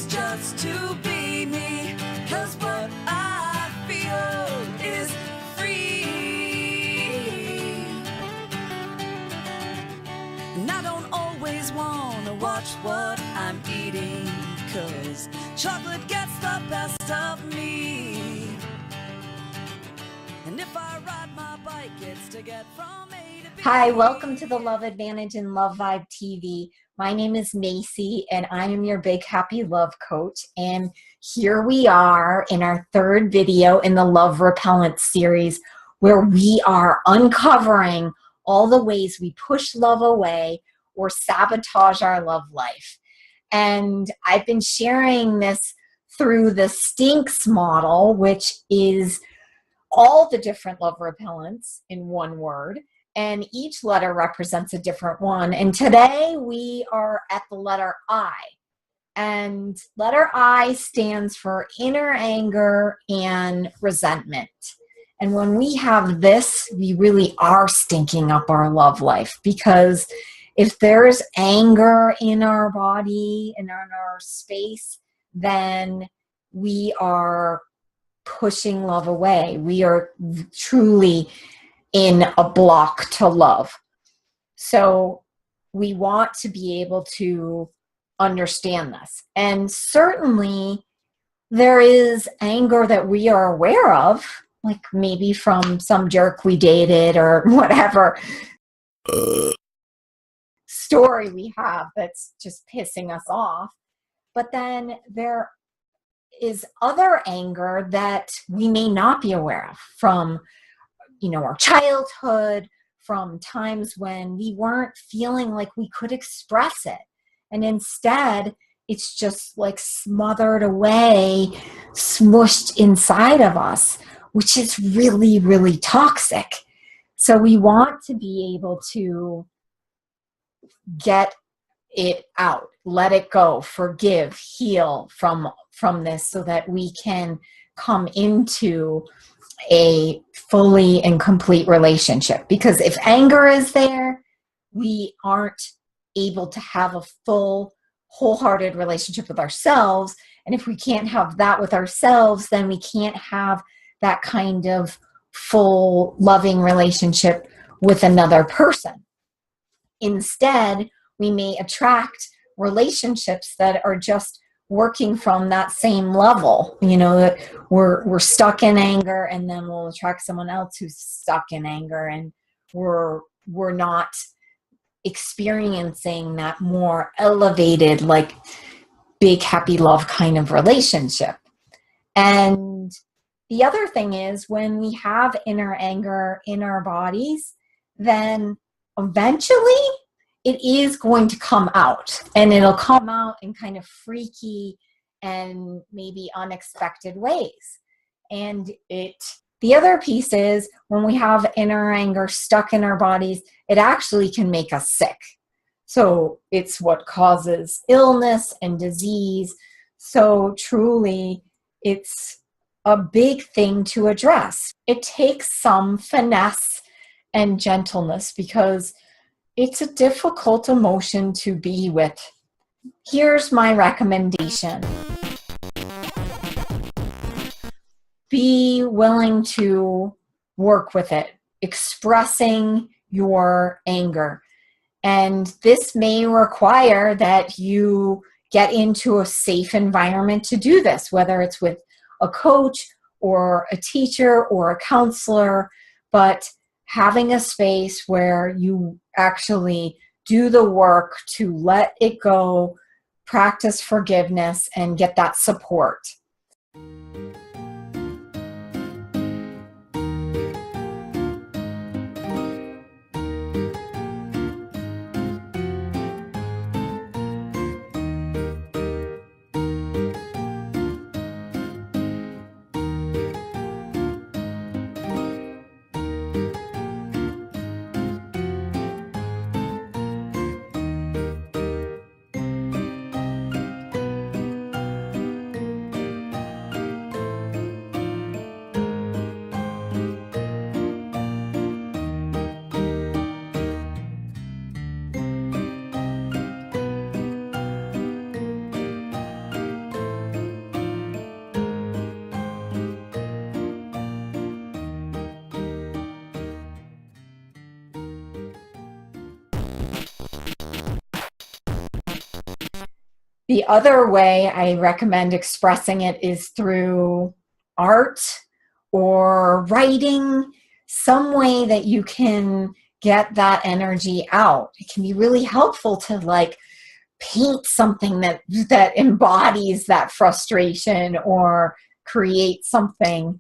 is just to be me, 'cause what I feel is free. And I don't always wanna watch what I'm eating, 'cause chocolate gets the best of me. And if I ride my bike, it's to get from A to B. Hi, welcome to the Love Advantage and Love Vibe TV. My name is Macy, and I am your big happy love coach. And here we are in our third video in the Love Repellent series, where we are uncovering all the ways we push love away or sabotage our love life. And I've been sharing this through the STINKS model, which is all the different love repellents in one word. And each letter represents a different one. And today we are at the letter I. And letter I stands for inner anger and resentment. And when we have this, we really are stinking up our love life, because if there's anger in our body and in our space, then we are pushing love away. We are truly in a block to love. So we want to be able to understand this. And certainly there is anger that we are aware of, like maybe from some jerk we dated or whatever story we have that's just pissing us off. But then there is other anger that we may not be aware of from our childhood, from times when we weren't feeling like we could express it. And instead, it's just like smothered away, smushed inside of us, which is really, really toxic. So we want to be able to get it out, let it go, forgive, heal from this, so that we can come into a fully and complete relationship. Because if anger is there, we aren't able to have a full, wholehearted relationship with ourselves. And if we can't have that with ourselves, then we can't have that kind of full, loving relationship with another person. Instead, we may attract relationships that are just working from that same level. That we're stuck in anger, and then we'll attract someone else who's stuck in anger, and we're not experiencing that more elevated, like big happy love kind of relationship. And the other thing is, when we have inner anger in our bodies, then eventually it is going to come out, and it'll come out in kind of freaky and maybe unexpected ways. And the other piece is, when we have inner anger stuck in our bodies, it actually can make us sick. So it's what causes illness and disease. So truly, it's a big thing to address. It takes some finesse and gentleness, because it's a difficult emotion to be with. Here's my recommendation. Be willing to work with it, expressing your anger. And this may require that you get into a safe environment to do this, whether it's with a coach or a teacher or a counselor, but having a space where you actually do the work to let it go, practice forgiveness, and get that support. The other way I recommend expressing it is through art or writing, some way that you can get that energy out. It can be really helpful to like paint something that embodies that frustration, or create something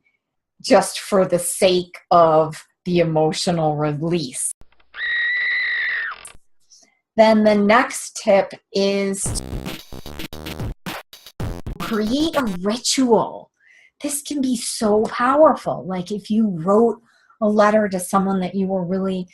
just for the sake of the emotional release. Then the next tip is create a ritual. This can be so powerful. Like if you wrote a letter to someone that you were really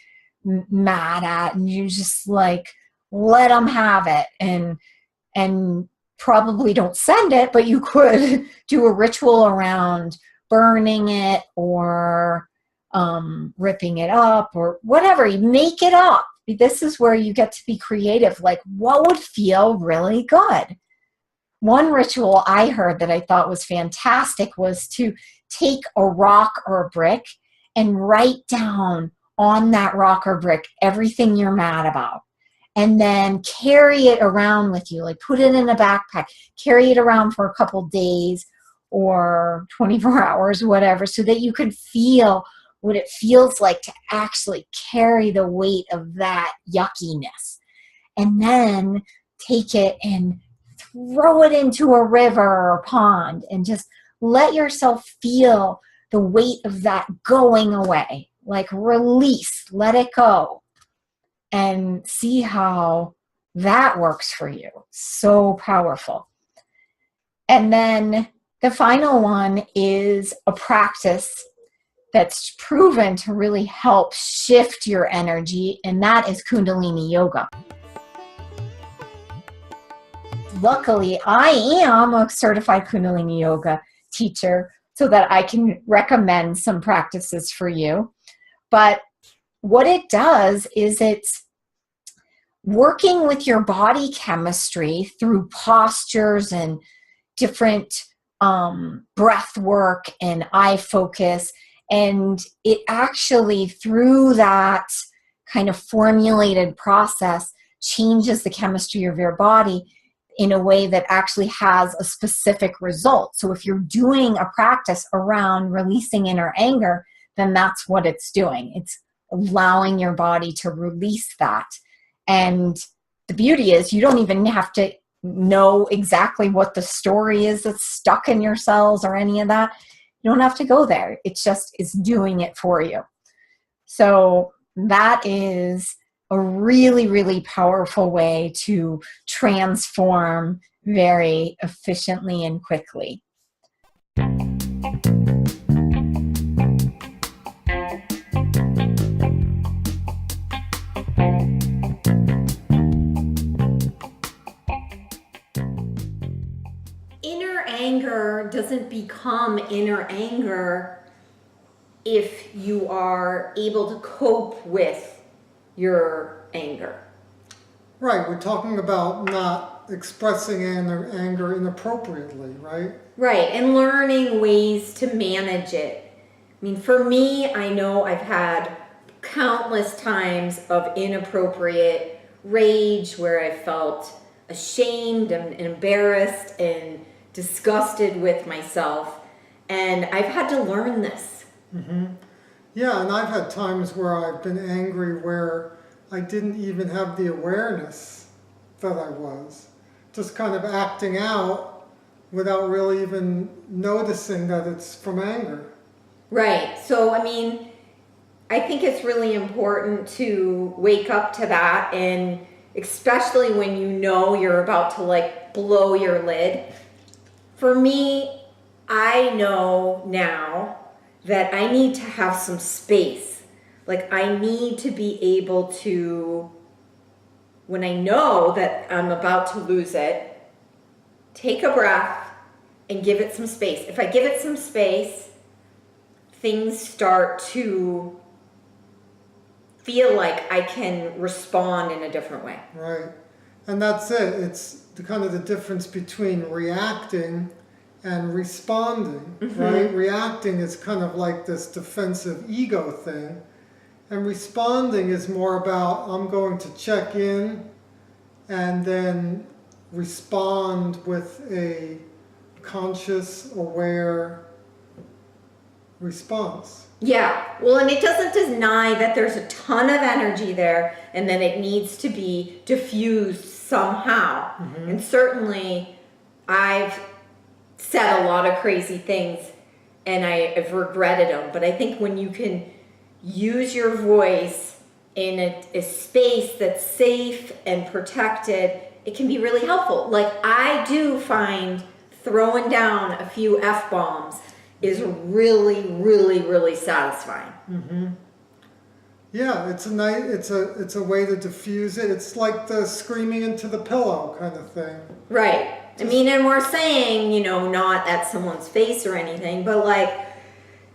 mad at, and you just like let them have it, and probably don't send it, but you could do a ritual around burning it, or ripping it up, or whatever. You make it up. This is where you get to be creative. Like, what would feel really good? One ritual I heard that I thought was fantastic was to take a rock or a brick and write down on that rock or brick everything you're mad about, and then carry it around with you. Like put it in a backpack, carry it around for a couple days or 24 hours, whatever, so that you could feel what it feels like to actually carry the weight of that yuckiness. And then take it and throw it into a river or pond, and just let yourself feel the weight of that going away. Like release, let it go, and see how that works for you. So powerful. And then the final one is a practice that's proven to really help shift your energy, and that is Kundalini Yoga. Luckily, I am a certified Kundalini Yoga teacher, so that I can recommend some practices for you. But what it does is it's working with your body chemistry through postures and different breath work and eye focus. And it actually, through that kind of formulated process, changes the chemistry of your body in a way that actually has a specific result. So if you're doing a practice around releasing inner anger, then that's what it's doing. It's allowing your body to release that. And the beauty is you don't even have to know exactly what the story is that's stuck in your cells or any of that. You don't have to go there. It just is doing it for you. So that is a really, really powerful way to transform very efficiently and quickly. Inner anger doesn't become inner anger if you are able to cope with your anger. Right, we're talking about not expressing anger inappropriately, right? Right, and learning ways to manage it. I mean, for me, I know I've had countless times of inappropriate rage where I felt ashamed and embarrassed and disgusted with myself. And I've had to learn this. Mm-hmm. Yeah, and I've had times where I've been angry where I didn't even have the awareness that I was. Just kind of acting out without really even noticing that it's from anger. Right. So, I mean, I think it's really important to wake up to that, and especially when you know you're about to like blow your lid. For me, I know now that I need to have some space. Like I need to be able to, when I know that I'm about to lose it, take a breath and give it some space. If I give it some space, things start to feel like I can respond in a different way. Right. And that's it. It's the kind of the difference between reacting and responding, right? Reacting is kind of like this defensive ego thing. And responding is more about, I'm going to check in and then respond with a conscious, aware response. Yeah, well, and it doesn't deny that there's a ton of energy there and then it needs to be diffused somehow. And certainly I've said a lot of crazy things and I've regretted them, but I think when you can use your voice in a space that's safe and protected, it can be really helpful. Like, I do find throwing down a few F-bombs is really, really, really satisfying. Yeah, it's a way to diffuse it. It's like the screaming into the pillow kind of thing. Right. I mean, and we're saying, you know, not at someone's face or anything, but like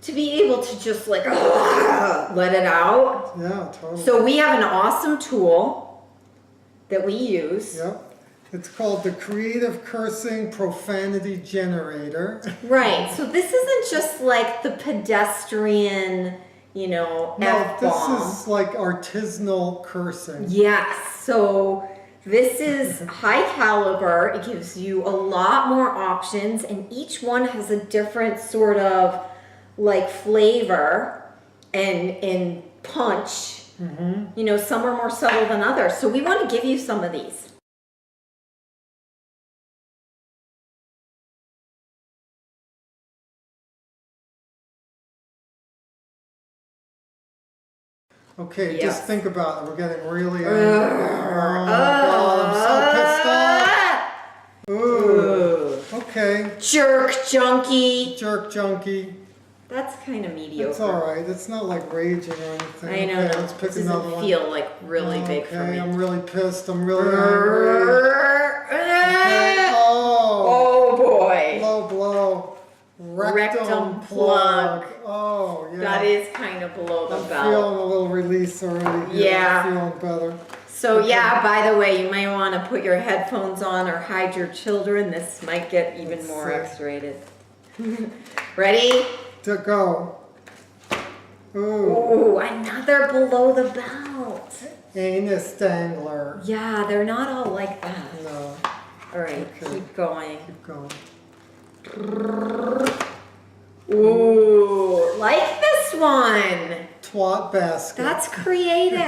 to be able to just like let it out. Yeah, totally. So we have an awesome tool that we use. Yep. It's called the Creative Cursing Profanity Generator. Right. So this isn't just like the pedestrian, you know, No, F-bomb. this is like artisanal cursing. Yes. So this is high caliber. It gives you a lot more options, and each one has a different sort of like flavor and punch. You know, some are more subtle than others. So we want to give you some of these. Okay, Yes. just think about it. We're getting really angry. Oh my God, I'm so pissed off. Ooh. Okay. Jerk junkie. Jerk junkie. That's kind of mediocre. It's all right. It's not like raging or anything. I know. Okay, let's pick This another doesn't one. feel like really big for Okay, me. I'm really pissed. I'm really angry. Okay. Oh boy. Low blow. Rectum plug. Oh, yeah. That is kind of below the I'm belt. feeling a little release already. Yeah. I'm feeling better. So yeah, by the way, you might want to put your headphones on or hide your children. This might get even Let's more see. X-rated. Ready? To go. Ooh. Ooh, another below the belt. Anus dangler. Yeah, they're not all like that. No. All right, Okay. keep going. Keep going. Ooh, like this one. Twat basket. That's creative.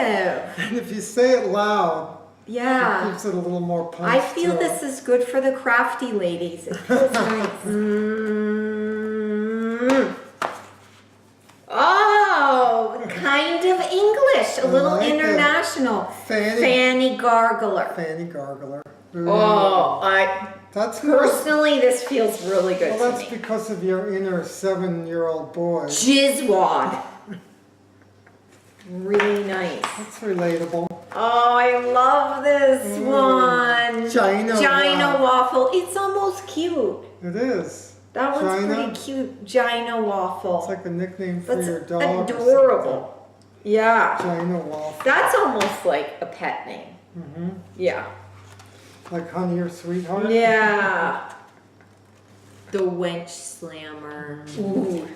And if you say it loud, it Yeah. gives it a little more punch. I feel to this it. is good for the crafty ladies. It feels nice. Oh, kind of English, a little like it. international. Fanny. Fanny gargler. Fanny gargler. Ooh. Oh, That's more, personally, this feels really good well, to that's me. because of your inner 7-year-old boy. Jizzwad. Really nice. That's relatable. Oh, I love this one. Gina waffle. It's almost cute. It is. That one's Gina? pretty cute. Gina waffle. It's like a nickname for That's your dog. adorable. Yeah. Gina waffle. That's almost like a pet name. Yeah. Like Honey or Sweetheart? Yeah. The Wench Slammer. Ooh.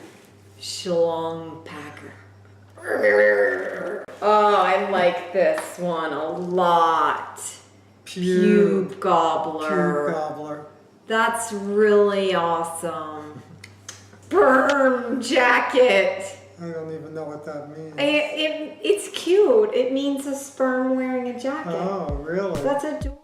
Schlong Packer. Oh, I like this one a lot. Pube Gobbler. Pube gobbler. That's really awesome. Burn Jacket. I don't even know what that means. It's cute. It means a sperm wearing a jacket. Oh, really? That's adorable.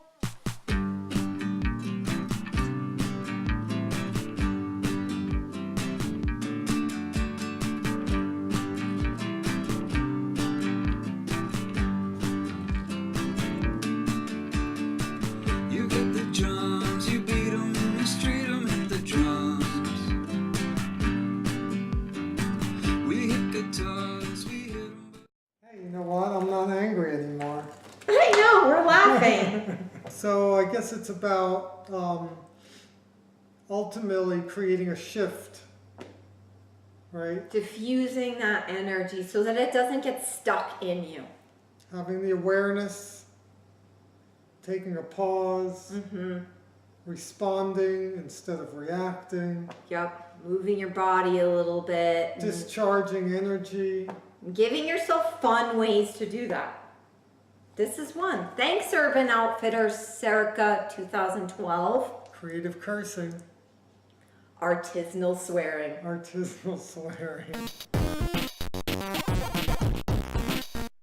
You get the drums, you beat 'em, you street 'em, hit the drums. We hit guitars, we hit 'em. Hey, you know what? I'm not angry anymore. I know, we're laughing. So I guess it's about ultimately creating a shift, right? Diffusing that energy so that it doesn't get stuck in you. Having the awareness, taking a pause, responding instead of reacting, Yep, moving your body a little bit. and discharging energy. Giving yourself fun ways to do that. This is one. Thanks, Urban Outfitters, circa 2012. Creative cursing. Artisanal swearing. Artisanal swearing.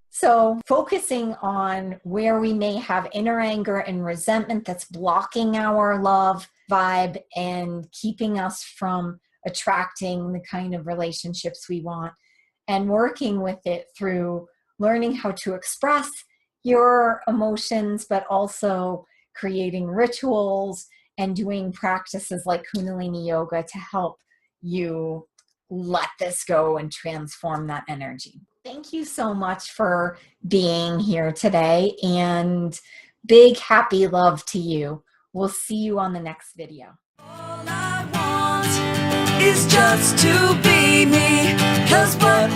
So focusing on where we may have inner anger and resentment that's blocking our love vibe and keeping us from attracting the kind of relationships we want, and working with it through learning how to express your emotions, but also creating rituals and doing practices like Kundalini yoga to help you let this go and transform that energy. Thank you so much for being here today, and big happy love to you. We'll see you on the next video. All I want is just to be me, 'cause what